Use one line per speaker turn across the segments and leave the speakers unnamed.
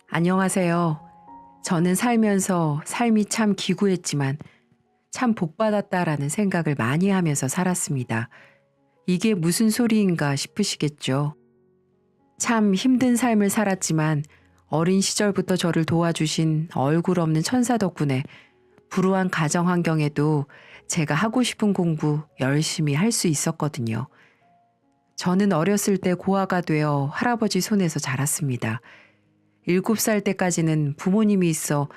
안녕하세요. 저는 살면서 삶이 참 기구했지만 참 복받았다라는 생각을 많이 하면서 살았습니다. 이게 무슨 소리인가 싶으시겠죠. 참 힘든 삶을 살았지만 어린 시절부터 저를 도와주신 얼굴 없는 천사 덕분에 불우한 가정 환경에도 제가 하고 싶은 공부 열심히 할 수 있었거든요. 저는 어렸을 때 고아가 되어 할아버지 손에서 자랐습니다. 7살 때까지는 부모님이 있어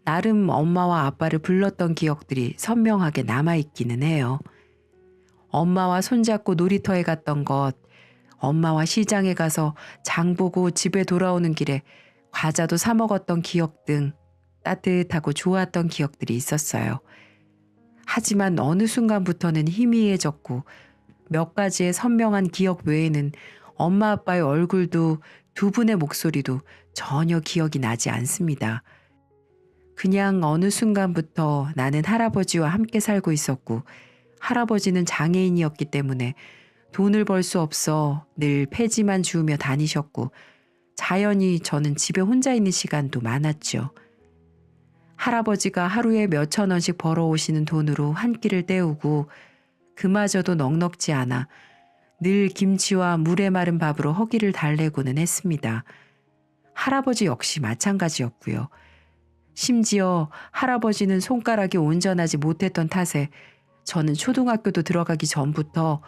나름 엄마와 아빠를 불렀던 기억들이 선명하게 남아있기는 해요. 엄마와 손잡고 놀이터에 갔던 것, 엄마와 시장에 가서 장 보고 집에 돌아오는 길에 과자도 사 먹었던 기억 등 따뜻하고 좋았던 기억들이 있었어요. 하지만 어느 순간부터는 희미해졌고 몇 가지의 선명한 기억 외에는 엄마 아빠의 얼굴도 두 분의 목소리도 전혀 기억이 나지 않습니다. 그냥 어느 순간부터 나는 할아버지와 함께 살고 있었고 할아버지는 장애인이었기 때문에 돈을 벌 수 없어 늘 폐지만 주우며 다니셨고 자연히 저는 집에 혼자 있는 시간도 많았죠. 할아버지가 하루에 몇천 원씩 벌어오시는 돈으로 한 끼를 때우고 그마저도 넉넉지 않아 늘 김치와 물에 마른 밥으로 허기를 달래고는 했습니다. 할아버지 역시 마찬가지였고요. 심지어 할아버지는 손가락이 온전하지 못했던 탓에 저는 초등학교도 들어가기 전부터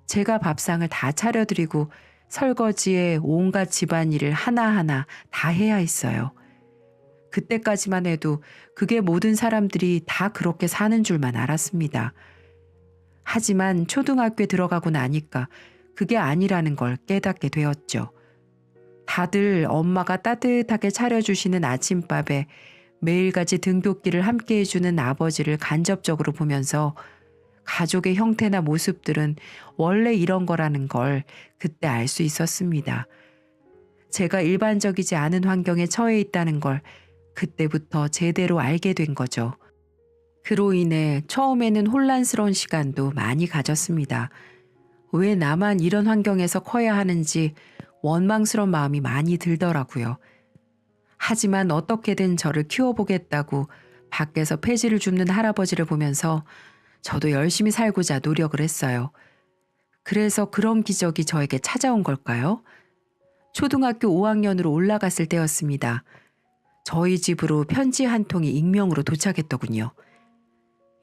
제가 밥상을 다 차려드리고 설거지에 온갖 집안일을 하나하나 다 해야 했어요. 그때까지만 해도 그게 모든 사람들이 다 그렇게 사는 줄만 알았습니다. 하지만 초등학교에 들어가고 나니까 그게 아니라는 걸 깨닫게 되었죠. 다들 엄마가 따뜻하게 차려주시는 아침밥에 매일같이 등굣길을 함께 해주는 아버지를 간접적으로 보면서 가족의 형태나 모습들은 원래 이런 거라는 걸 그때 알 수 있었습니다. 제가 일반적이지 않은 환경에 처해 있다는 걸 그때부터 제대로 알게 된 거죠. 그로 인해 처음에는 혼란스러운 시간도 많이 가졌습니다. 왜 나만 이런 환경에서 커야 하는지 원망스러운 마음이 많이 들더라고요. 하지만 어떻게든 저를 키워보겠다고 밖에서 폐지를 줍는 할아버지를 보면서 저도 열심히 살고자 노력을 했어요. 그래서 그런 기적이 저에게 찾아온 걸까요? 초등학교 5학년으로 올라갔을 때였습니다. 저희 집으로 편지 한 통이 익명으로 도착했더군요.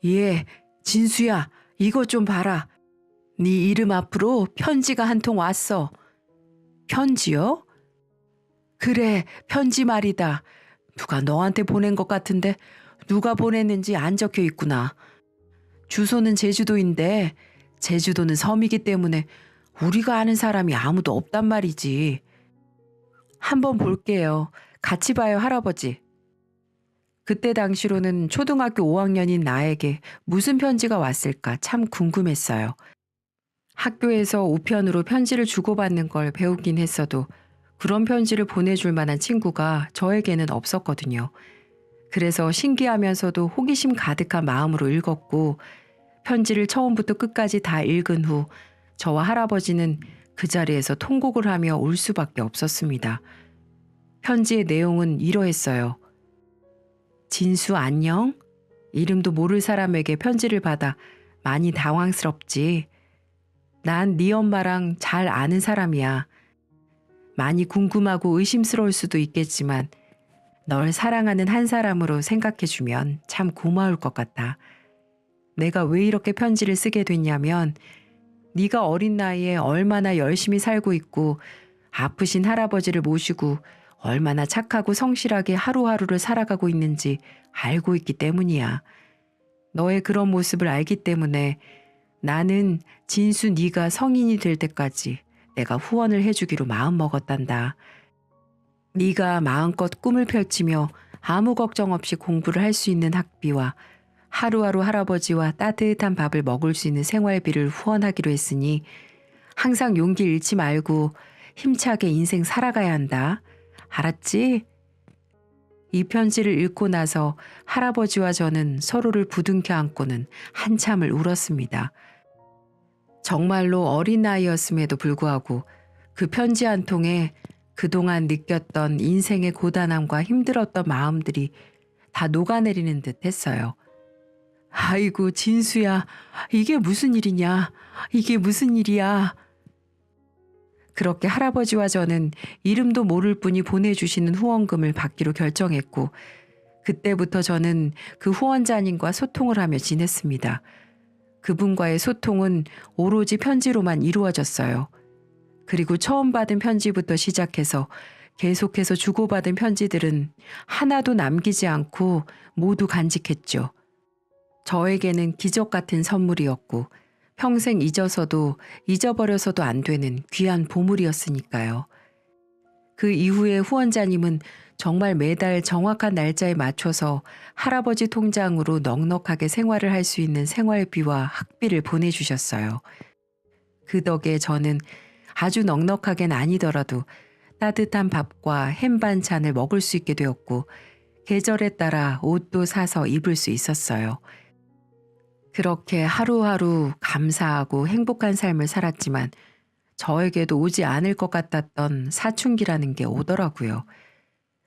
예, 진수야, 이것 좀 봐라. 네 이름 앞으로 편지가 한 통 왔어. 편지요? 그래, 편지 말이다. 누가 너한테 보낸 것 같은데 누가 보냈는지 안 적혀 있구나. 주소는 제주도인데 제주도는 섬이기 때문에 우리가 아는 사람이 아무도 없단 말이지. 한번 볼게요. 같이 봐요, 할아버지. 그때 당시로는 초등학교 5학년인 나에게 무슨 편지가 왔을까 참 궁금했어요. 학교에서 우편으로 편지를 주고받는 걸 배우긴 했어도 그런 편지를 보내줄 만한 친구가 저에게는 없었거든요. 그래서 신기하면서도 호기심 가득한 마음으로 읽었고 편지를 처음부터 끝까지 다 읽은 후 저와 할아버지는 그 자리에서 통곡을 하며 울 수밖에 없었습니다. 편지의 내용은 이러했어요. 진수 안녕? 이름도 모를 사람에게 편지를 받아 많이 당황스럽지. 난 네 엄마랑 잘 아는 사람이야. 많이 궁금하고 의심스러울 수도 있겠지만 널 사랑하는 한 사람으로 생각해주면 참 고마울 것 같아. 내가 왜 이렇게 편지를 쓰게 됐냐면 네가 어린 나이에 얼마나 열심히 살고 있고 아프신 할아버지를 모시고 얼마나 착하고 성실하게 하루하루를 살아가고 있는지 알고 있기 때문이야. 너의 그런 모습을 알기 때문에 나는 진수 네가 성인이 될 때까지 내가 후원을 해주기로 마음먹었단다. 네가 마음껏 꿈을 펼치며 아무 걱정 없이 공부를 할 수 있는 학비와 하루하루 할아버지와 따뜻한 밥을 먹을 수 있는 생활비를 후원하기로 했으니 항상 용기 잃지 말고 힘차게 인생 살아가야 한다. 알았지? 이 편지를 읽고 나서 할아버지와 저는 서로를 부둥켜 안고는 한참을 울었습니다. 정말로 어린 나이였음에도 불구하고 그 편지 한 통에 그동안 느꼈던 인생의 고단함과 힘들었던 마음들이 다 녹아내리는 듯 했어요. 아이고, 진수야, 이게 무슨 일이냐? 이게 무슨 일이야? 그렇게 할아버지와 저는 이름도 모를 분이 보내주시는 후원금을 받기로 결정했고, 그때부터 저는 그 후원자님과 소통을 하며 지냈습니다. 그분과의 소통은 오로지 편지로만 이루어졌어요. 그리고 처음 받은 편지부터 시작해서 계속해서 주고받은 편지들은 하나도 남기지 않고 모두 간직했죠. 저에게는 기적 같은 선물이었고 평생 잊어서도 잊어버려서도 안 되는 귀한 보물이었으니까요. 그 이후에 후원자님은 정말 매달 정확한 날짜에 맞춰서 할아버지 통장으로 넉넉하게 생활을 할 수 있는 생활비와 학비를 보내주셨어요. 그 덕에 저는 아주 넉넉하게는 아니더라도 따뜻한 밥과 햄 반찬을 먹을 수 있게 되었고 계절에 따라 옷도 사서 입을 수 있었어요. 그렇게 하루하루 감사하고 행복한 삶을 살았지만 저에게도 오지 않을 것 같았던 사춘기라는 게 오더라고요.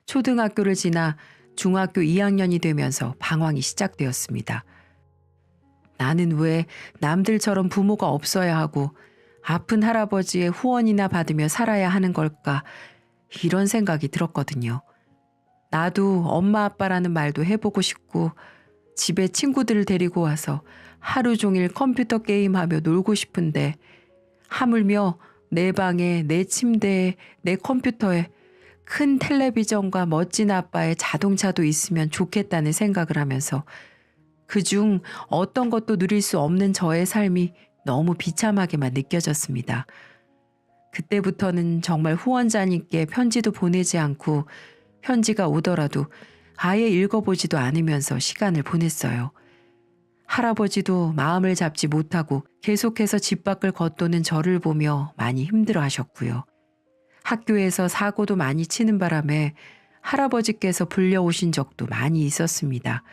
초등학교를 지나 중학교 2학년이 되면서 방황이 시작되었습니다. 나는 왜 남들처럼 부모가 없어야 하고 아픈 할아버지의 후원이나 받으며 살아야 하는 걸까? 이런 생각이 들었거든요. 나도 엄마 아빠라는 말도 해보고 싶고 집에 친구들을 데리고 와서 하루 종일 컴퓨터 게임하며 놀고 싶은데 하물며 내 방에, 내 침대에, 내 컴퓨터에 큰 텔레비전과 멋진 아빠의 자동차도 있으면 좋겠다는 생각을 하면서 그중 어떤 것도 누릴 수 없는 저의 삶이 너무 비참하게만 느껴졌습니다. 그때부터는 정말 후원자님께 편지도 보내지 않고 편지가 오더라도 아예 읽어보지도 않으면서 시간을 보냈어요. 할아버지도 마음을 잡지 못하고 계속해서 집 밖을 겉도는 저를 보며 많이 힘들어 하셨고요. 학교에서 사고도 많이 치는 바람에 할아버지께서 불려오신 적도 많이 있었습니다.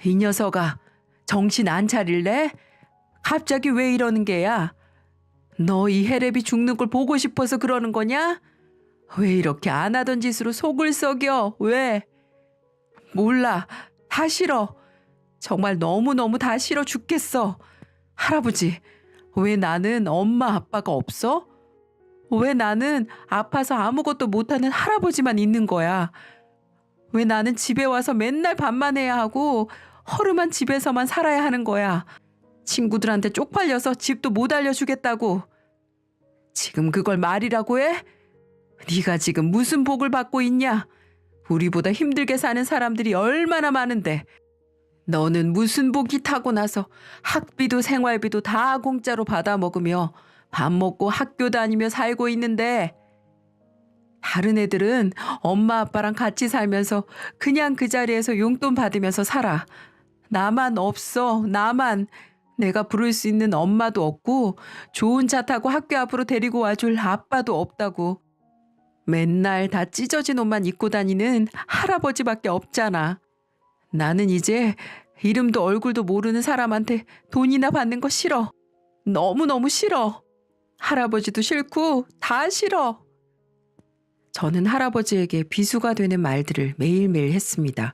이 녀석아, 정신 안 차릴래? 갑자기 왜 이러는 게야? 너 이 해랩이 죽는 걸 보고 싶어서 그러는 거냐? 왜 이렇게 안 하던 짓으로 속을 썩여? 왜? 몰라. 다 싫어. 정말 너무너무 다 싫어 죽겠어. 할아버지, 왜 나는 엄마 아빠가 없어? 왜 나는 아파서 아무것도 못하는 할아버지만 있는 거야? 왜 나는 집에 와서 맨날 밥만 해야 하고 허름한 집에서만 살아야 하는 거야? 친구들한테 쪽팔려서 집도 못 알려주겠다고. 지금 그걸 말이라고 해? 네가 지금 무슨 복을 받고 있냐? 우리보다 힘들게 사는 사람들이 얼마나 많은데 너는 무슨 복이 타고나서 학비도 생활비도 다 공짜로 받아 먹으며 밥 먹고 학교 다니며 살고 있는데 다른 애들은 엄마 아빠랑 같이 살면서 그냥 그 자리에서 용돈 받으면서 살아. 나만 없어. 나만. 내가 부를 수 있는 엄마도 없고 좋은 차 타고 학교 앞으로 데리고 와줄 아빠도 없다고. 맨날 다 찢어진 옷만 입고 다니는 할아버지밖에 없잖아. 나는 이제 이름도 얼굴도 모르는 사람한테 돈이나 받는 거 싫어. 너무너무 싫어. 할아버지도 싫고 다 싫어. 저는 할아버지에게 비수가 되는 말들을 매일매일 했습니다.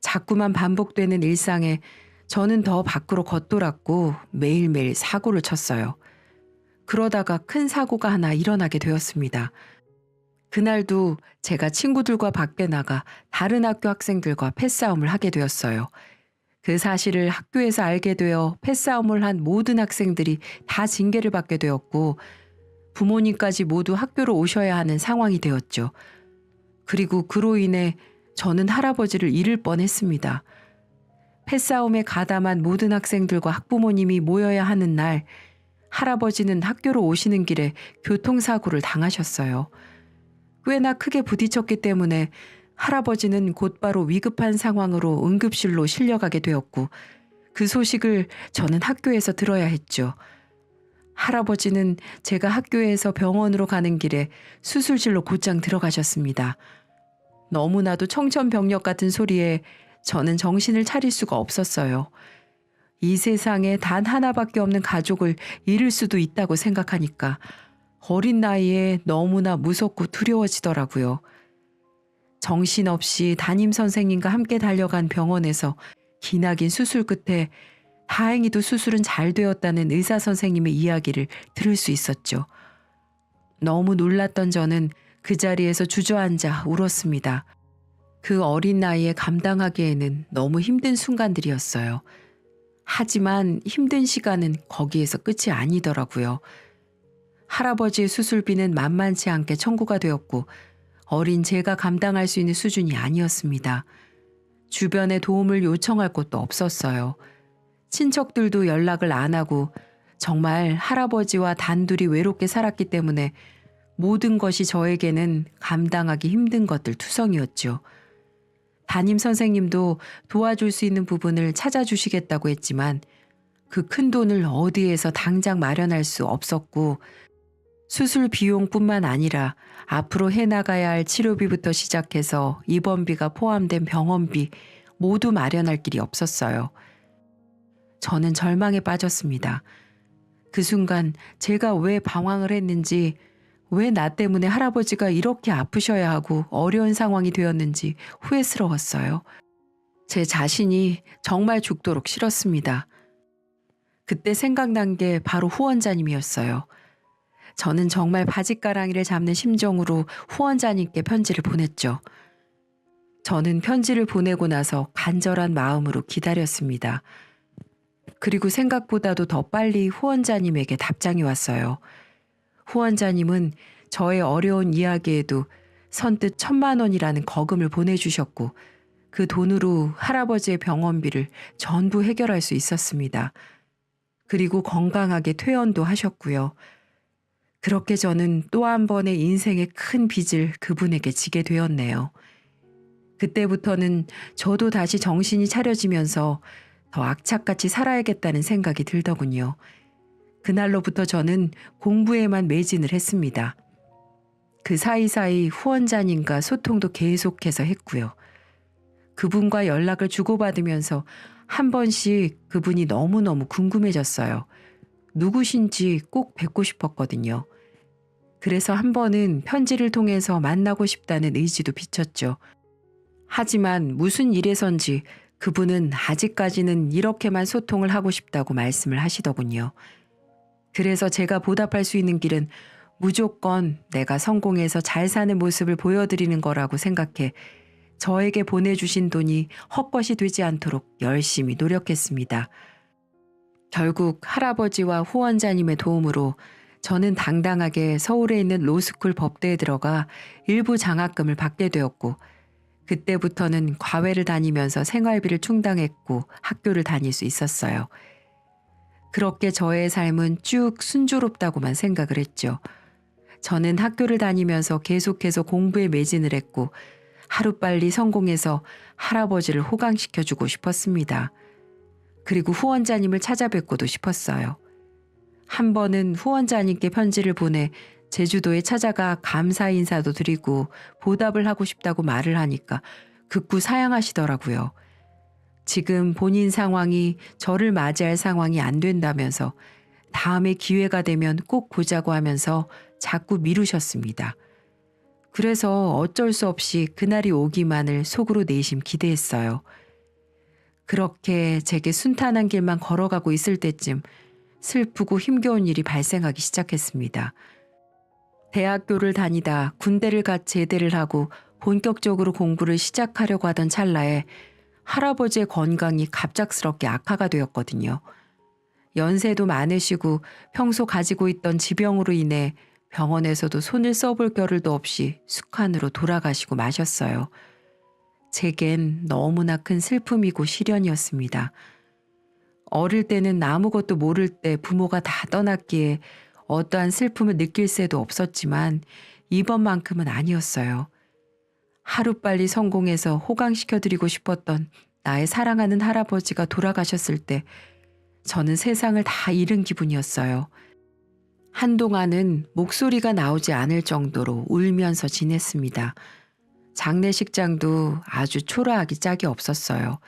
자꾸만 반복되는 일상에 저는 더 밖으로 겉돌았고 매일매일 사고를 쳤어요. 그러다가 큰 사고가 하나 일어나게 되었습니다. 그날도 제가 친구들과 밖에 나가 다른 학교 학생들과 패싸움을 하게 되었어요. 그 사실을 학교에서 알게 되어 패싸움을 한 모든 학생들이 다 징계를 받게 되었고 부모님까지 모두 학교로 오셔야 하는 상황이 되었죠. 그리고 그로 인해 저는 할아버지를 잃을 뻔했습니다. 패싸움에 가담한 모든 학생들과 학부모님이 모여야 하는 날 할아버지는 학교로 오시는 길에 교통사고를 당하셨어요. 꽤나 크게 부딪혔기 때문에 할아버지는 곧바로 위급한 상황으로 응급실로 실려가게 되었고 그 소식을 저는 학교에서 들어야 했죠. 할아버지는 제가 학교에서 병원으로 가는 길에 수술실로 곧장 들어가셨습니다. 너무나도 청천벽력 같은 소리에 저는 정신을 차릴 수가 없었어요. 이 세상에 단 하나밖에 없는 가족을 잃을 수도 있다고 생각하니까 어린 나이에 너무나 무섭고 두려워지더라고요. 정신없이 담임 선생님과 함께 달려간 병원에서 기나긴 수술 끝에 다행히도 수술은 잘 되었다는 의사 선생님의 이야기를 들을 수 있었죠. 너무 놀랐던 저는 그 자리에서 주저앉아 울었습니다. 그 어린 나이에 감당하기에는 너무 힘든 순간들이었어요. 하지만 힘든 시간은 거기에서 끝이 아니더라고요. 할아버지의 수술비는 만만치 않게 청구가 되었고 어린 제가 감당할 수 있는 수준이 아니었습니다. 주변에 도움을 요청할 곳도 없었어요. 친척들도 연락을 안 하고 정말 할아버지와 단둘이 외롭게 살았기 때문에 모든 것이 저에게는 감당하기 힘든 것들 투성이었죠. 담임 선생님도 도와줄 수 있는 부분을 찾아주시겠다고 했지만 그 큰 돈을 어디에서 당장 마련할 수 없었고 수술 비용뿐만 아니라 앞으로 해나가야 할 치료비부터 시작해서 입원비가 포함된 병원비 모두 마련할 길이 없었어요. 저는 절망에 빠졌습니다. 그 순간 제가 왜 방황을 했는지, 왜 나 때문에 할아버지가 이렇게 아프셔야 하고 어려운 상황이 되었는지 후회스러웠어요. 제 자신이 정말 죽도록 싫었습니다. 그때 생각난 게 바로 후원자님이었어요. 저는 정말 바짓가랑이를 잡는 심정으로 후원자님께 편지를 보냈죠. 저는 편지를 보내고 나서 간절한 마음으로 기다렸습니다. 그리고 생각보다도 더 빨리 후원자님에게 답장이 왔어요. 후원자님은 저의 어려운 이야기에도 선뜻 1,000만 원이라는 거금을 보내주셨고 그 돈으로 할아버지의 병원비를 전부 해결할 수 있었습니다. 그리고 건강하게 퇴원도 하셨고요. 그렇게 저는 또 한 번의 인생의 큰 빚을 그분에게 지게 되었네요. 그때부터는 저도 다시 정신이 차려지면서 더 악착같이 살아야겠다는 생각이 들더군요. 그날로부터 저는 공부에만 매진을 했습니다. 그 사이사이 후원자님과 소통도 계속해서 했고요. 그분과 연락을 주고받으면서 한 번씩 그분이 너무너무 궁금해졌어요. 누구신지 꼭 뵙고 싶었거든요. 그래서 한 번은 편지를 통해서 만나고 싶다는 의지도 비쳤죠. 하지만 무슨 일에선지 그분은 아직까지는 이렇게만 소통을 하고 싶다고 말씀을 하시더군요. 그래서 제가 보답할 수 있는 길은 무조건 내가 성공해서 잘 사는 모습을 보여드리는 거라고 생각해 저에게 보내주신 돈이 헛것이 되지 않도록 열심히 노력했습니다. 결국 할아버지와 후원자님의 도움으로 저는 당당하게 서울에 있는 로스쿨 법대에 들어가 일부 장학금을 받게 되었고 그때부터는 과외를 다니면서 생활비를 충당했고 학교를 다닐 수 있었어요. 그렇게 저의 삶은 쭉 순조롭다고만 생각을 했죠. 저는 학교를 다니면서 계속해서 공부에 매진을 했고 하루빨리 성공해서 할아버지를 호강시켜주고 싶었습니다. 그리고 후원자님을 찾아뵙고도 싶었어요. 한 번은 후원자님께 편지를 보내 제주도에 찾아가 감사 인사도 드리고 보답을 하고 싶다고 말을 하니까 극구 사양하시더라고요. 지금 본인 상황이 저를 맞이할 상황이 안 된다면서 다음에 기회가 되면 꼭 보자고 하면서 자꾸 미루셨습니다. 그래서 어쩔 수 없이 그날이 오기만을 속으로 내심 기대했어요. 그렇게 제게 순탄한 길만 걸어가고 있을 때쯤 슬프고 힘겨운 일이 발생하기 시작했습니다. 대학교를 다니다 군대를 갓 제대를 하고 본격적으로 공부를 시작하려고 하던 찰나에 할아버지의 건강이 갑작스럽게 악화가 되었거든요. 연세도 많으시고 평소 가지고 있던 지병으로 인해 병원에서도 손을 써볼 겨를도 없이 숙환으로 돌아가시고 마셨어요. 제겐 너무나 큰 슬픔이고 시련이었습니다. 어릴 때는 아무것도 모를 때 부모가 다 떠났기에 어떠한 슬픔을 느낄 새도 없었지만 이번만큼은 아니었어요. 하루빨리 성공해서 호강시켜드리고 싶었던 나의 사랑하는 할아버지가 돌아가셨을 때 저는 세상을 다 잃은 기분이었어요. 한동안은 목소리가 나오지 않을 정도로 울면서 지냈습니다. 장례식장도 아주 초라하기 짝이 없었어요.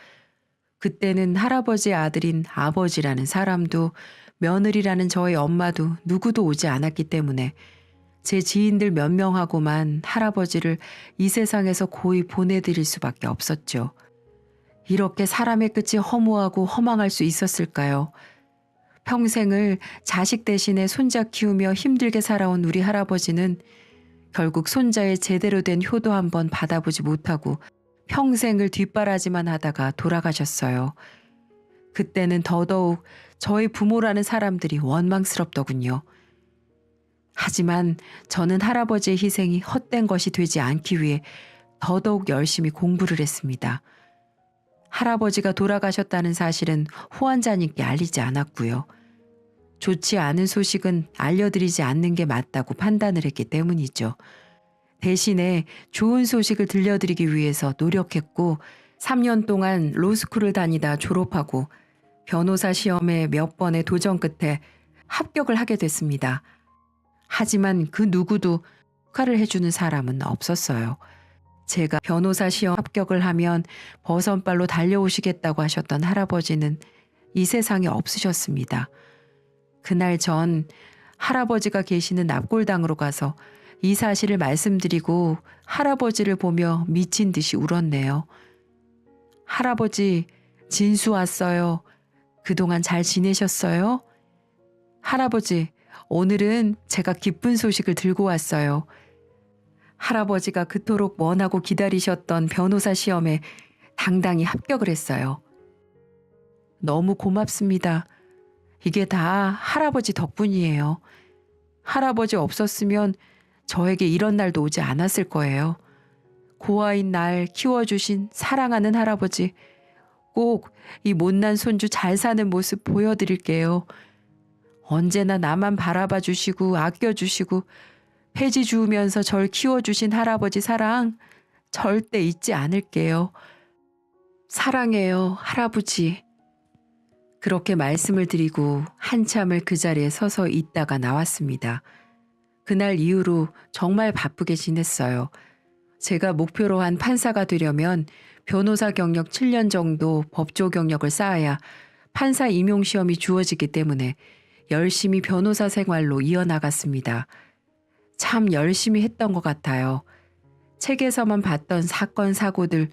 그때는 할아버지의 아들인 아버지라는 사람도 며느리라는 저의 엄마도 누구도 오지 않았기 때문에 제 지인들 몇 명하고만 할아버지를 이 세상에서 고이 보내드릴 수밖에 없었죠. 이렇게 사람의 끝이 허무하고 허망할 수 있었을까요? 평생을 자식 대신에 손자 키우며 힘들게 살아온 우리 할아버지는 결국 손자의 제대로 된 효도 한번 받아보지 못하고 평생을 뒷바라지만 하다가 돌아가셨어요. 그때는 더더욱 저희 부모라는 사람들이 원망스럽더군요. 하지만 저는 할아버지의 희생이 헛된 것이 되지 않기 위해 더더욱 열심히 공부를 했습니다. 할아버지가 돌아가셨다는 사실은 후원자님께 알리지 않았고요. 좋지 않은 소식은 알려드리지 않는 게 맞다고 판단을 했기 때문이죠. 대신에 좋은 소식을 들려드리기 위해서 노력했고 3년 동안 로스쿨을 다니다 졸업하고 변호사 시험에 몇 번의 도전 끝에 합격을 하게 됐습니다. 하지만 그 누구도 축하를 해주는 사람은 없었어요. 제가 변호사 시험 합격을 하면 버선발로 달려오시겠다고 하셨던 할아버지는 이 세상에 없으셨습니다. 그날 전 할아버지가 계시는 납골당으로 가서 이 사실을 말씀드리고 할아버지를 보며 미친 듯이 울었네요. 할아버지, 진수 왔어요. 그동안 잘 지내셨어요? 할아버지, 오늘은 제가 기쁜 소식을 들고 왔어요. 할아버지가 그토록 원하고 기다리셨던 변호사 시험에 당당히 합격을 했어요. 너무 고맙습니다. 이게 다 할아버지 덕분이에요. 할아버지 없었으면 저에게 이런 날도 오지 않았을 거예요. 고아인 날 키워주신 사랑하는 할아버지, 꼭 이 못난 손주 잘 사는 모습 보여드릴게요. 언제나 나만 바라봐 주시고 아껴주시고 폐지 주우면서 절 키워주신 할아버지 사랑 절대 잊지 않을게요. 사랑해요, 할아버지. 그렇게 말씀을 드리고 한참을 그 자리에 서서 있다가 나왔습니다. 그날 이후로 정말 바쁘게 지냈어요. 제가 목표로 한 판사가 되려면 변호사 경력 7년 정도 법조 경력을 쌓아야 판사 임용 시험이 주어지기 때문에 열심히 변호사 생활로 이어나갔습니다. 참 열심히 했던 것 같아요. 책에서만 봤던 사건 사고들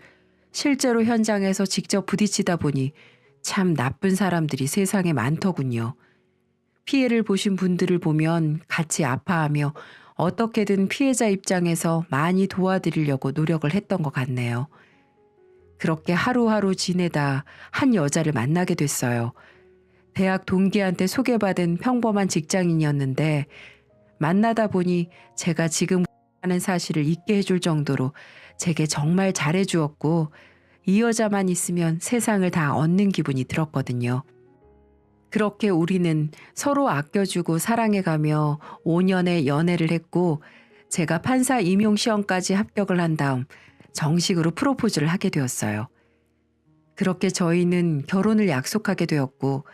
실제로 현장에서 직접 부딪히다 보니 참 나쁜 사람들이 세상에 많더군요. 피해를 보신 분들을 보면 같이 아파하며 어떻게든 피해자 입장에서 많이 도와드리려고 노력을 했던 것 같네요. 그렇게 하루하루 지내다 한 여자를 만나게 됐어요. 대학 동기한테 소개받은 평범한 직장인이었는데 만나다 보니 제가 지금 하는 사실을 잊게 해줄 정도로 제게 정말 잘해주었고 이 여자만 있으면 세상을 다 얻는 기분이 들었거든요. 그렇게 우리는 서로 아껴주고 사랑해가며 5년의 연애를 했고 제가 판사 임용 시험까지 합격을 한 다음 정식으로 프로포즈를 하게 되었어요. 그렇게 저희는 결혼을 약속하게 되었고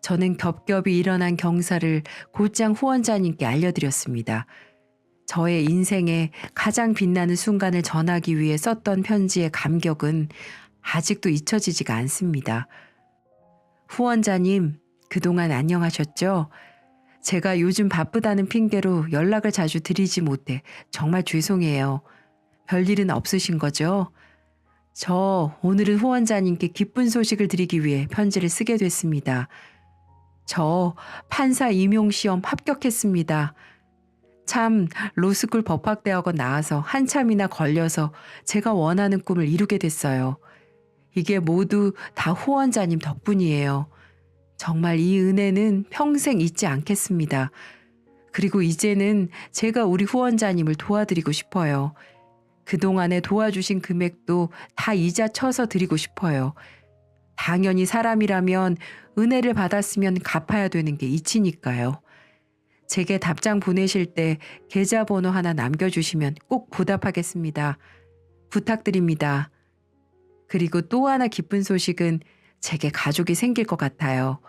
저는 겹겹이 일어난 경사를 곧장 후원자님께 알려드렸습니다. 저의 인생에 가장 빛나는 순간을 전하기 위해 썼던 편지의 감격은 아직도 잊혀지지가 않습니다. 후원자님, 그동안 안녕하셨죠? 제가 요즘 바쁘다는 핑계로 연락을 자주 드리지 못해 정말 죄송해요. 별일은 없으신 거죠? 저 오늘은 후원자님께 기쁜 소식을 드리기 위해 편지를 쓰게 됐습니다. 저 판사 임용 시험 합격했습니다. 참 로스쿨 법학대학원 나와서 한참이나 걸려서 제가 원하는 꿈을 이루게 됐어요. 이게 모두 다 후원자님 덕분이에요. 정말 이 은혜는 평생 잊지 않겠습니다. 그리고 이제는 제가 우리 후원자님을 도와드리고 싶어요. 그동안에 도와주신 금액도 다 이자 쳐서 드리고 싶어요. 당연히 사람이라면 은혜를 받았으면 갚아야 되는 게 이치니까요. 제게 답장 보내실 때 계좌번호 하나 남겨주시면 꼭 보답하겠습니다. 부탁드립니다. 그리고 또 하나 기쁜 소식은 제게 가족이 생길 것 같아요.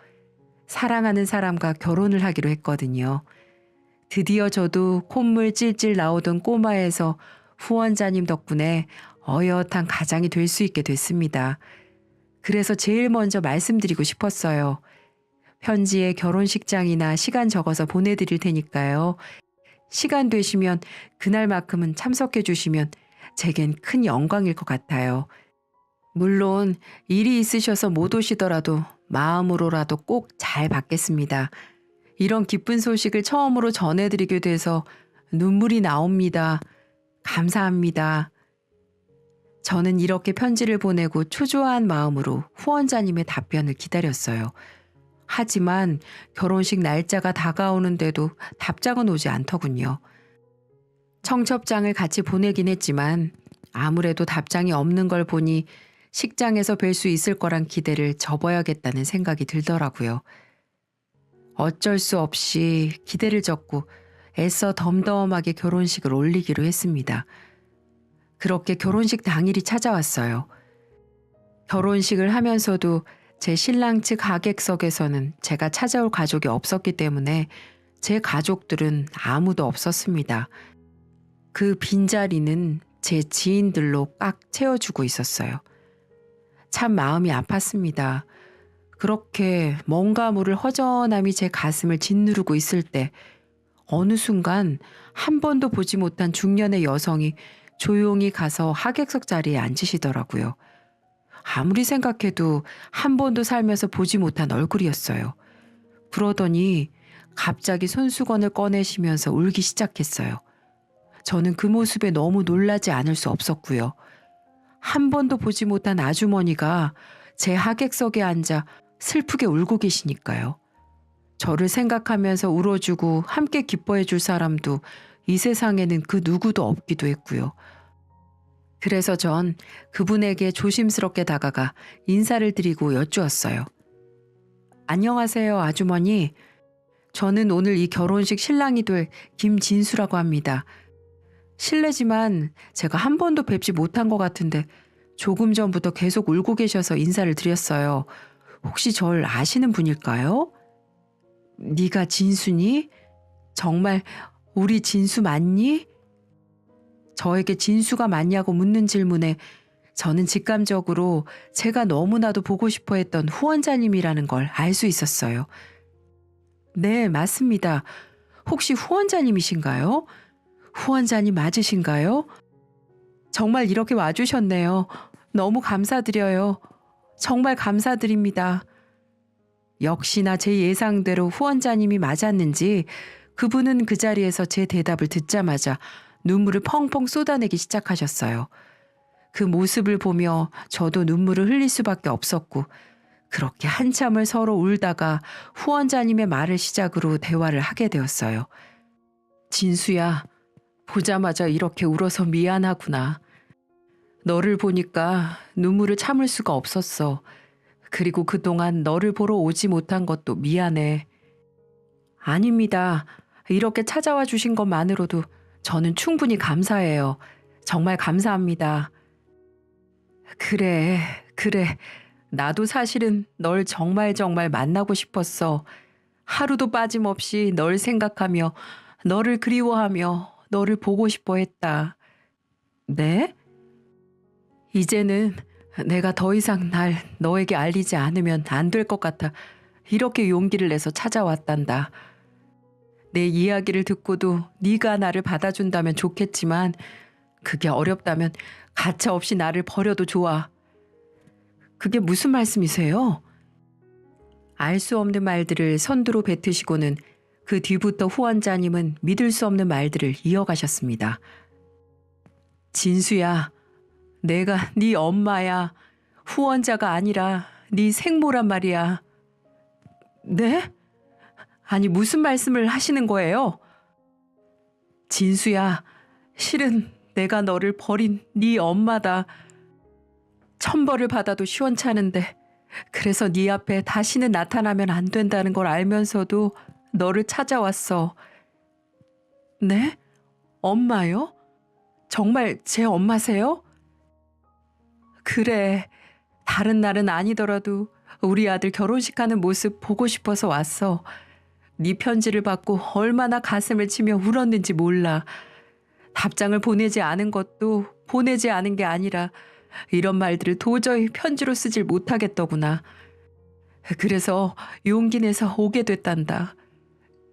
사랑하는 사람과 결혼을 하기로 했거든요. 드디어 저도 콧물 찔찔 나오던 꼬마에서 후원자님 덕분에 어엿한 가장이 될 수 있게 됐습니다. 그래서 제일 먼저 말씀드리고 싶었어요. 편지에 결혼식장이나 시간 적어서 보내드릴 테니까요. 시간 되시면 그날만큼은 참석해 주시면 제겐 큰 영광일 것 같아요. 물론 일이 있으셔서 못 오시더라도 마음으로라도 꼭 잘 받겠습니다. 이런 기쁜 소식을 처음으로 전해드리게 돼서 눈물이 나옵니다. 감사합니다. 저는 이렇게 편지를 보내고 초조한 마음으로 후원자님의 답변을 기다렸어요. 하지만 결혼식 날짜가 다가오는데도 답장은 오지 않더군요. 청첩장을 같이 보내긴 했지만 아무래도 답장이 없는 걸 보니 식장에서 뵐 수 있을 거란 기대를 접어야겠다는 생각이 들더라고요. 어쩔 수 없이 기대를 접고 애써 덤덤하게 결혼식을 올리기로 했습니다. 그렇게 결혼식 당일이 찾아왔어요. 결혼식을 하면서도 제 신랑 측 하객석에서는 제가 찾아올 가족이 없었기 때문에 제 가족들은 아무도 없었습니다. 그 빈자리는 제 지인들로 꽉 채워주고 있었어요. 참 마음이 아팠습니다. 그렇게 뭔가 모를 허전함이 제 가슴을 짓누르고 있을 때 어느 순간 한 번도 보지 못한 중년의 여성이 조용히 가서 하객석 자리에 앉으시더라고요. 아무리 생각해도 한 번도 살면서 보지 못한 얼굴이었어요. 그러더니 갑자기 손수건을 꺼내시면서 울기 시작했어요. 저는 그 모습에 너무 놀라지 않을 수 없었고요. 한 번도 보지 못한 아주머니가 제 하객석에 앉아 슬프게 울고 계시니까요. 저를 생각하면서 울어주고 함께 기뻐해 줄 사람도 이 세상에는 그 누구도 없기도 했고요. 그래서 전 그분에게 조심스럽게 다가가 인사를 드리고 여쭈었어요. 안녕하세요, 아주머니. 저는 오늘 이 결혼식 신랑이 될 김진수라고 합니다. 실례지만 제가 한 번도 뵙지 못한 것 같은데 조금 전부터 계속 울고 계셔서 인사를 드렸어요. 혹시 절 아시는 분일까요? 네가 진수니? 정말 우리 진수 맞니? 저에게 진수가 맞냐고 묻는 질문에 저는 직감적으로 제가 너무나도 보고 싶어 했던 후원자님이라는 걸 알 수 있었어요. 네, 맞습니다. 혹시 후원자님이신가요? 후원자님 맞으신가요? 정말 이렇게 와주셨네요. 너무 감사드려요. 정말 감사드립니다. 역시나 제 예상대로 후원자님이 맞았는지 그분은 그 자리에서 제 대답을 듣자마자 눈물을 펑펑 쏟아내기 시작하셨어요. 그 모습을 보며 저도 눈물을 흘릴 수밖에 없었고 그렇게 한참을 서로 울다가 후원자님의 말을 시작으로 대화를 하게 되었어요. 진수야, 보자마자 이렇게 울어서 미안하구나. 너를 보니까 눈물을 참을 수가 없었어. 그리고 그동안 너를 보러 오지 못한 것도 미안해. 아닙니다. 이렇게 찾아와 주신 것만으로도 저는 충분히 감사해요. 정말 감사합니다. 그래. 나도 사실은 널 정말 만나고 싶었어. 하루도 빠짐없이 널 생각하며 너를 그리워하며 너를 보고 싶어 했다. 네? 이제는 내가 더 이상 날 너에게 알리지 않으면 안 될 것 같아 이렇게 용기를 내서 찾아왔단다. 내 이야기를 듣고도 네가 나를 받아준다면 좋겠지만 그게 어렵다면 가차없이 나를 버려도 좋아. 그게 무슨 말씀이세요? 알 수 없는 말들을 선두로 뱉으시고는 그 뒤부터 후원자님은 믿을 수 없는 말들을 이어가셨습니다. 진수야, 내가 네 엄마야. 후원자가 아니라 네 생모란 말이야. 네? 아니 무슨 말씀을 하시는 거예요? 진수야, 실은 내가 너를 버린 네 엄마다. 천벌을 받아도 시원찮은데 그래서 네 앞에 다시는 나타나면 안 된다는 걸 알면서도 너를 찾아왔어. 네? 엄마요? 정말 제 엄마세요? 그래. 다른 날은 아니더라도 우리 아들 결혼식 하는 모습 보고 싶어서 왔어. 네 편지를 받고 얼마나 가슴을 치며 울었는지 몰라. 답장을 보내지 않은 것도 보내지 않은 게 아니라 이런 말들을 도저히 편지로 쓰질 못하겠더구나. 그래서 용기 내서 오게 됐단다.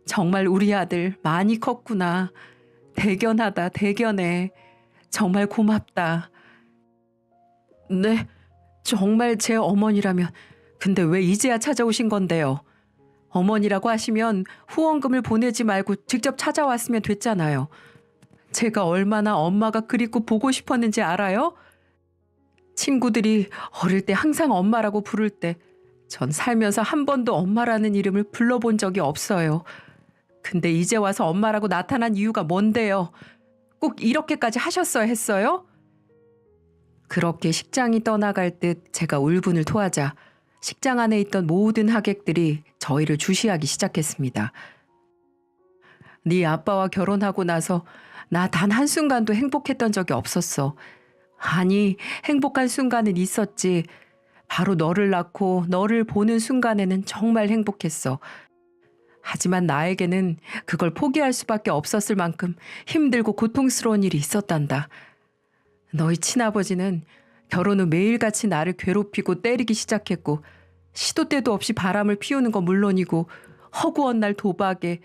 정말 우리 아들 많이 컸구나. 대견하다, 대견해. 정말 고맙다. 네, 정말 제 어머니라면. 근데 왜 이제야 찾아오신 건데요? 어머니라고 하시면 후원금을 보내지 말고 직접 찾아왔으면 됐잖아요. 제가 얼마나 엄마가 그립고 보고 싶었는지 알아요? 친구들이 어릴 때 항상 엄마라고 부를 때 전 살면서 한 번도 엄마라는 이름을 불러본 적이 없어요. 근데 이제 와서 엄마라고 나타난 이유가 뭔데요? 꼭 이렇게까지 하셨어야 했어요? 그렇게 식장이 떠나갈 듯 제가 울분을 토하자 식장 안에 있던 모든 하객들이 저희를 주시하기 시작했습니다. 네 아빠와 결혼하고 나서 나 단 한순간도 행복했던 적이 없었어. 아니, 행복한 순간은 있었지. 바로 너를 낳고 너를 보는 순간에는 정말 행복했어. 하지만 나에게는 그걸 포기할 수밖에 없었을 만큼 힘들고 고통스러운 일이 있었단다. 너희 친아버지는 결혼 후 매일같이 나를 괴롭히고 때리기 시작했고 시도 때도 없이 바람을 피우는 건 물론이고 허구한 날 도박에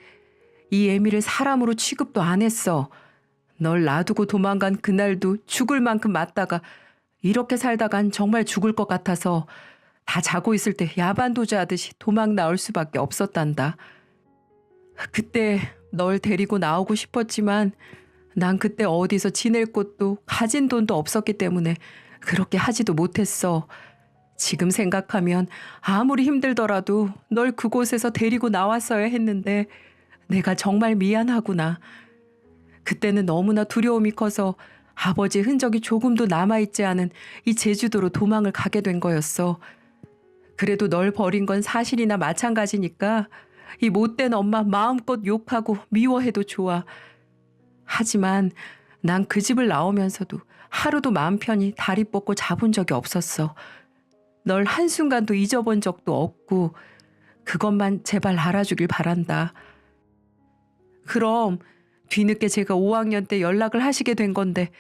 이 애미를 사람으로 취급도 안 했어. 널 놔두고 도망간 그날도 죽을 만큼 맞다가 이렇게 살다간 정말 죽을 것 같아서 다 자고 있을 때 야반도주하듯이 도망 나올 수밖에 없었단다. 그때 널 데리고 나오고 싶었지만 난 그때 어디서 지낼 곳도 가진 돈도 없었기 때문에 그렇게 하지도 못했어. 지금 생각하면 아무리 힘들더라도 널 그곳에서 데리고 나왔어야 했는데 내가 정말 미안하구나. 그때는 너무나 두려움이 커서 아버지의 흔적이 조금도 남아있지 않은 이 제주도로 도망을 가게 된 거였어. 그래도 널 버린 건 사실이나 마찬가지니까 이 못된 엄마 마음껏 욕하고 미워해도 좋아. 하지만 난 그 집을 나오면서도 하루도 마음 편히 다리 뻗고 자본 적이 없었어. 널 한순간도 잊어본 적도 없고 그것만 제발 알아주길 바란다. 그럼 뒤늦게 제가 5학년 때 연락을 하시게 된 건데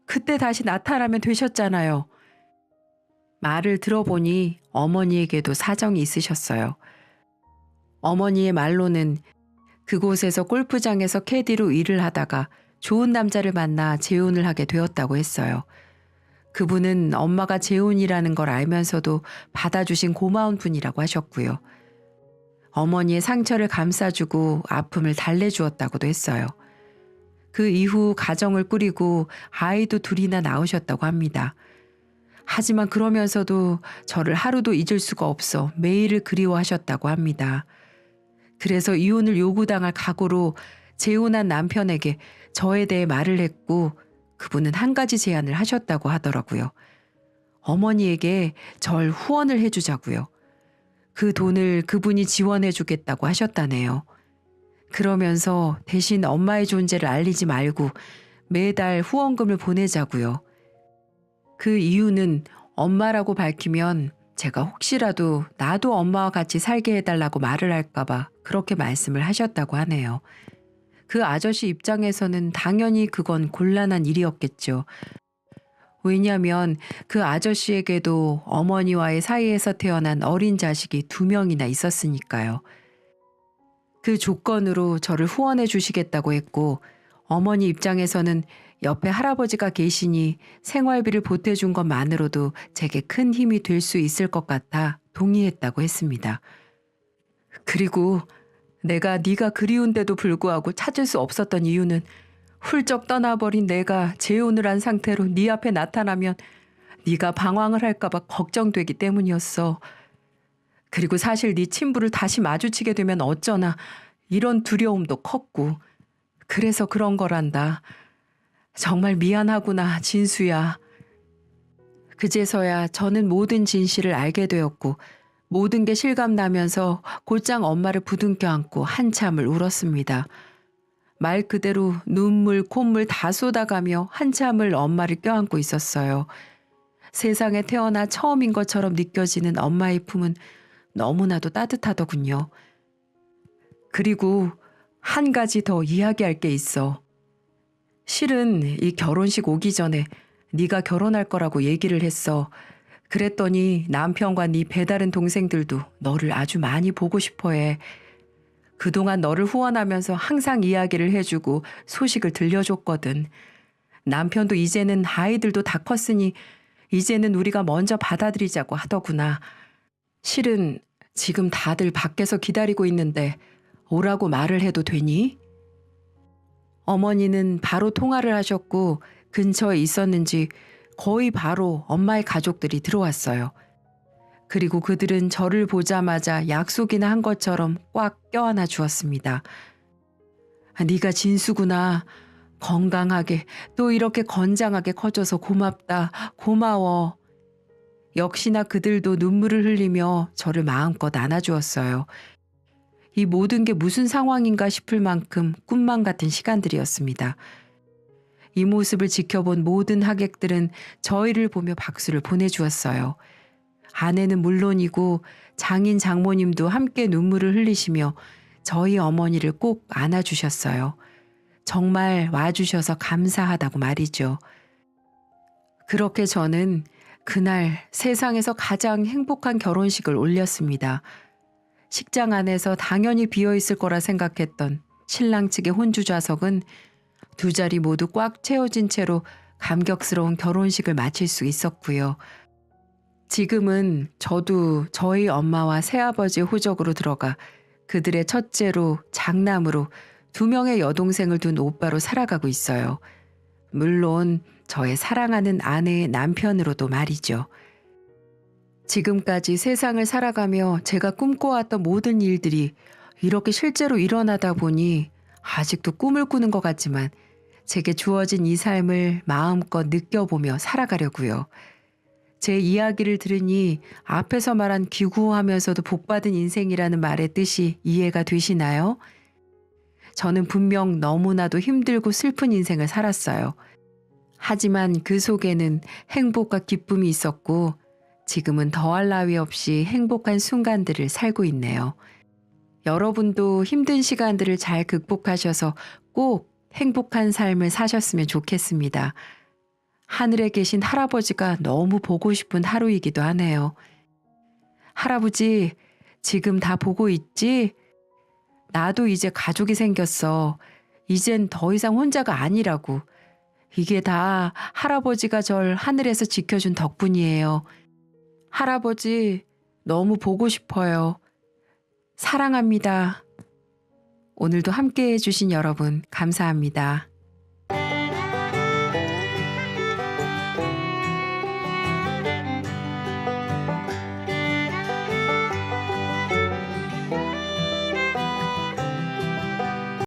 그때 다시 나타나면 되셨잖아요. 말을 들어보니 어머니에게도 사정이 있으셨어요. 어머니의 말로는 그곳에서 골프장에서 캐디로 일을 하다가 좋은 남자를 만나 재혼을 하게 되었다고 했어요. 그분은 엄마가 재혼이라는 걸 알면서도 받아주신 고마운 분이라고 하셨고요. 어머니의 상처를 감싸주고 아픔을 달래주었다고도 했어요. 그 이후 가정을 꾸리고 아이도 둘이나 낳으셨다고 합니다. 하지만 그러면서도 저를 하루도 잊을 수가 없어 매일을 그리워하셨다고 합니다. 그래서 이혼을 요구당할 각오로 재혼한 남편에게 저에 대해 말을 했고 그분은 한 가지 제안을 하셨다고 하더라고요. 어머니에게 절 후원을 해주자고요. 그 돈을 그분이 지원해주겠다고 하셨다네요. 그러면서 대신 엄마의 존재를 알리지 말고 매달 후원금을 보내자고요. 그 이유는 엄마라고 밝히면 제가 혹시라도 나도 엄마와 같이 살게 해달라고 말을 할까봐 그렇게 말씀을 하셨다고 하네요. 그 아저씨 입장에서는 당연히 그건 곤란한 일이었겠죠. 왜냐하면 그 아저씨에게도 어머니와의 사이에서 태어난 어린 자식이 2명이나 있었으니까요. 그 조건으로 저를 후원해 주시겠다고 했고 어머니 입장에서는 옆에 할아버지가 계시니 생활비를 보태준 것만으로도 제게 큰 힘이 될 수 있을 것 같아 동의했다고 했습니다. 그리고 내가 네가 그리운데도 불구하고 찾을 수 없었던 이유는 훌쩍 떠나버린 내가 재혼을 한 상태로 네 앞에 나타나면 네가 방황을 할까 봐 걱정되기 때문이었어. 그리고 사실 네 친부를 다시 마주치게 되면 어쩌나 이런 두려움도 컸고 그래서 그런 거란다. 정말 미안하구나, 진수야. 그제서야 저는 모든 진실을 알게 되었고 모든 게 실감나면서 곧장 엄마를 부둥켜 안고 한참을 울었습니다. 말 그대로 눈물, 콧물 다 쏟아가며 한참을 엄마를 껴안고 있었어요. 세상에 태어나 처음인 것처럼 느껴지는 엄마의 품은 너무나도 따뜻하더군요. 그리고 한 가지 더 이야기할 게 있어. 실은 이 결혼식 오기 전에 네가 결혼할 거라고 얘기를 했어. 그랬더니 남편과 네 배다른 동생들도 너를 아주 많이 보고 싶어 해. 그동안 너를 후원하면서 항상 이야기를 해주고 소식을 들려줬거든. 남편도 이제는 아이들도 다 컸으니 이제는 우리가 먼저 받아들이자고 하더구나. 실은 지금 다들 밖에서 기다리고 있는데 오라고 말을 해도 되니? 어머니는 바로 통화를 하셨고 근처에 있었는지 거의 바로 엄마의 가족들이 들어왔어요. 그리고 그들은 저를 보자마자 약속이나 한 것처럼 꽉 껴안아 주었습니다. 네가 진수구나. 건강하게 또 이렇게 건장하게 커져서 고맙다. 고마워. 역시나 그들도 눈물을 흘리며 저를 마음껏 안아주었어요. 이 모든 게 무슨 상황인가 싶을 만큼 꿈만 같은 시간들이었습니다. 이 모습을 지켜본 모든 하객들은 저희를 보며 박수를 보내주었어요. 아내는 물론이고 장인 장모님도 함께 눈물을 흘리시며 저희 어머니를 꼭 안아주셨어요. 정말 와주셔서 감사하다고 말이죠. 그렇게 저는 그날 세상에서 가장 행복한 결혼식을 올렸습니다. 식장 안에서 당연히 비어있을 거라 생각했던 신랑 측의 혼주 좌석은 두 자리 모두 꽉 채워진 채로 감격스러운 결혼식을 마칠 수 있었고요. 지금은 저도 저희 엄마와 새아버지의 호적으로 들어가 그들의 첫째로 장남으로 2명의 여동생을 둔 오빠로 살아가고 있어요. 물론 저의 사랑하는 아내의 남편으로도 말이죠. 지금까지 세상을 살아가며 제가 꿈꿔왔던 모든 일들이 이렇게 실제로 일어나다 보니 아직도 꿈을 꾸는 것 같지만 제게 주어진 이 삶을 마음껏 느껴보며 살아가려고요. 제 이야기를 들으니 앞에서 말한 기구하면서도 복받은 인생이라는 말의 뜻이 이해가 되시나요? 저는 분명 너무나도 힘들고 슬픈 인생을 살았어요. 하지만 그 속에는 행복과 기쁨이 있었고 지금은 더할 나위 없이 행복한 순간들을 살고 있네요. 여러분도 힘든 시간들을 잘 극복하셔서 꼭 행복한 삶을 사셨으면 좋겠습니다. 하늘에 계신 할아버지가 너무 보고 싶은 하루이기도 하네요. 할아버지, 지금 다 보고 있지? 나도 이제 가족이 생겼어. 이젠 더 이상 혼자가 아니라고. 이게 다 할아버지가 절 하늘에서 지켜준 덕분이에요. 할아버지, 너무 보고 싶어요. 사랑합니다. 오늘도 함께 해주신 여러분, 감사합니다.